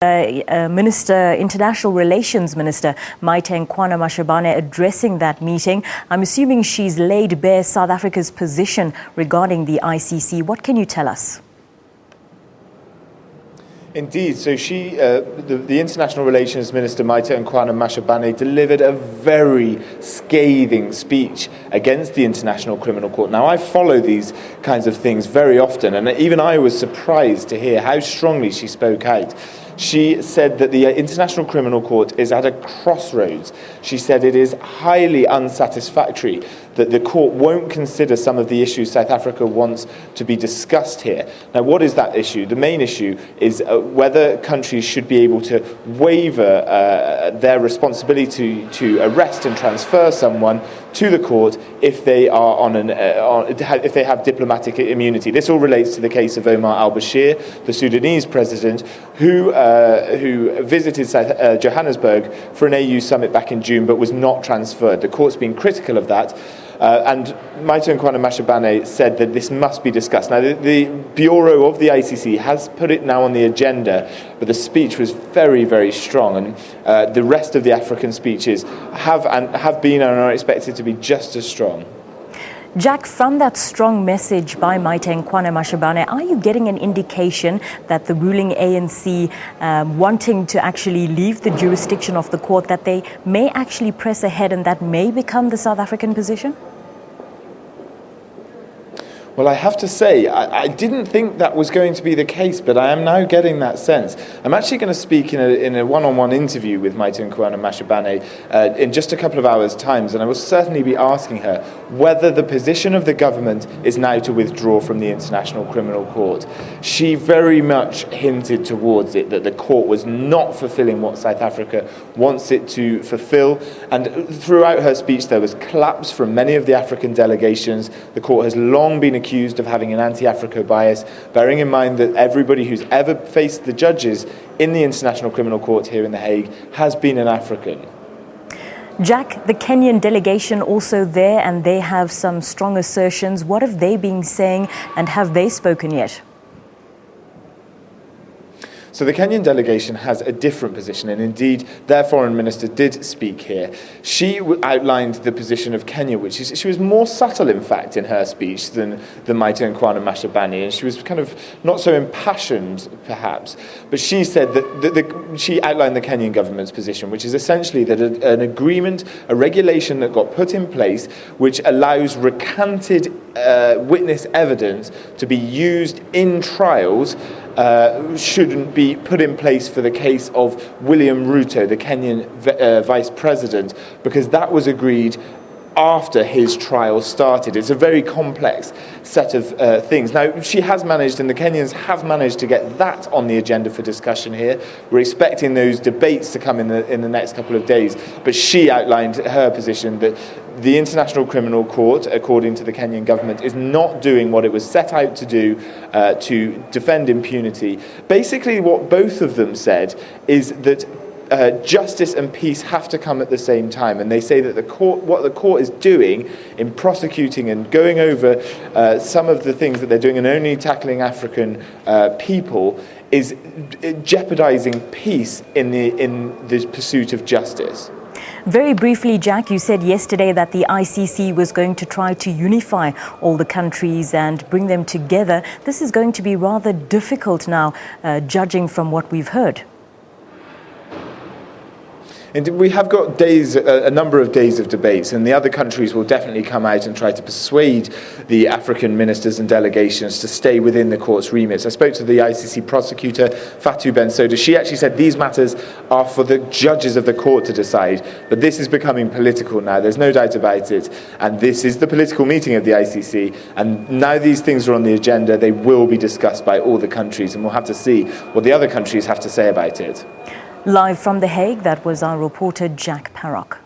International Relations Minister Maite Mashabane addressing that meeting. I'm assuming she's laid bare South Africa's position regarding the ICC. What can you tell us? Indeed, so the International Relations Minister Maite Mashabane delivered a very scathing speech against the International Criminal Court. Now, I follow these kinds of things very often, and even I was surprised to hear how strongly she spoke out. She said that the International Criminal Court is at a crossroads. She said it is highly unsatisfactory that the court won't consider some of the issues South Africa wants to be discussed here. Now, what is that issue? The main issue is whether countries should be able to waiver their responsibility to arrest and transfer someone to the court if they are if they have diplomatic immunity. This all relates to the case of Omar al-Bashir, the Sudanese president, who visited Johannesburg for an AU summit back in June but was not transferred. The court's been critical of that. And Maite Mashabane said that this must be discussed. Now, the Bureau of the ICC has put it now on the agenda, but the speech was very, very strong. And the rest of the African speeches have been and are expected to be just as strong. Jack, from that strong message by Maite Mashabane, are you getting an indication that the ruling ANC wanting to actually leave the jurisdiction of the court, that they may actually press ahead and that may become the South African position? Well, I have to say, I didn't think that was going to be the case, but I am now getting that sense. I'm actually going to speak in a one-on-one interview with Maite Mashabane in just a couple of hours' time, and I will certainly be asking her whether the position of the government is now to withdraw from the International Criminal Court. She very much hinted towards it, that the court was not fulfilling what South Africa wants it to fulfill, and throughout her speech there was claps from many of the African delegations. The court has long been accused of having an anti-Africa bias, bearing in mind that everybody who's ever faced the judges in the International Criminal Court here in The Hague has been an African. Jack, the Kenyan delegation also there, and they have some strong assertions. What have they been saying, and have they spoken yet? So the Kenyan delegation has a different position, and indeed their foreign minister did speak here. She outlined the position of Kenya, which is, she was more subtle, in fact, in her speech than Maite Mashabane, and she was kind of not so impassioned, perhaps. But she said that she outlined the Kenyan government's position, which is essentially that an agreement, a regulation that got put in place, which allows recanted witness evidence to be used in trials, shouldn't be put in place for the case of William Ruto, the Kenyan vice president, because that was agreed after his trial started. It's a very complex set of things. Now, she has managed, and the Kenyans have managed to get that on the agenda for discussion here. We're expecting those debates to come in the next couple of days, but she outlined her position that the International Criminal Court, according to the Kenyan government, is not doing what it was set out to do to defend impunity. Basically, what both of them said is that justice and peace have to come at the same time, and they say that what the court is doing in prosecuting and going over some of the things that they're doing and only tackling African people is jeopardizing peace in the pursuit of justice. Very briefly, Jack, you said yesterday that the ICC was going to try to unify all the countries and bring them together. This is going to be rather difficult now, judging from what we've heard. And we have got days, a number of days of debates, and the other countries will definitely come out and try to persuade the African ministers and delegations to stay within the court's remits. I spoke to the ICC prosecutor, Fatou Bensouda. She actually said these matters are for the judges of the court to decide, but this is becoming political now. There's no doubt about it, and this is the political meeting of the ICC, and now these things are on the agenda. They will be discussed by all the countries, and we'll have to see what the other countries have to say about it. Live from The Hague, that was our reporter Jack Parrock.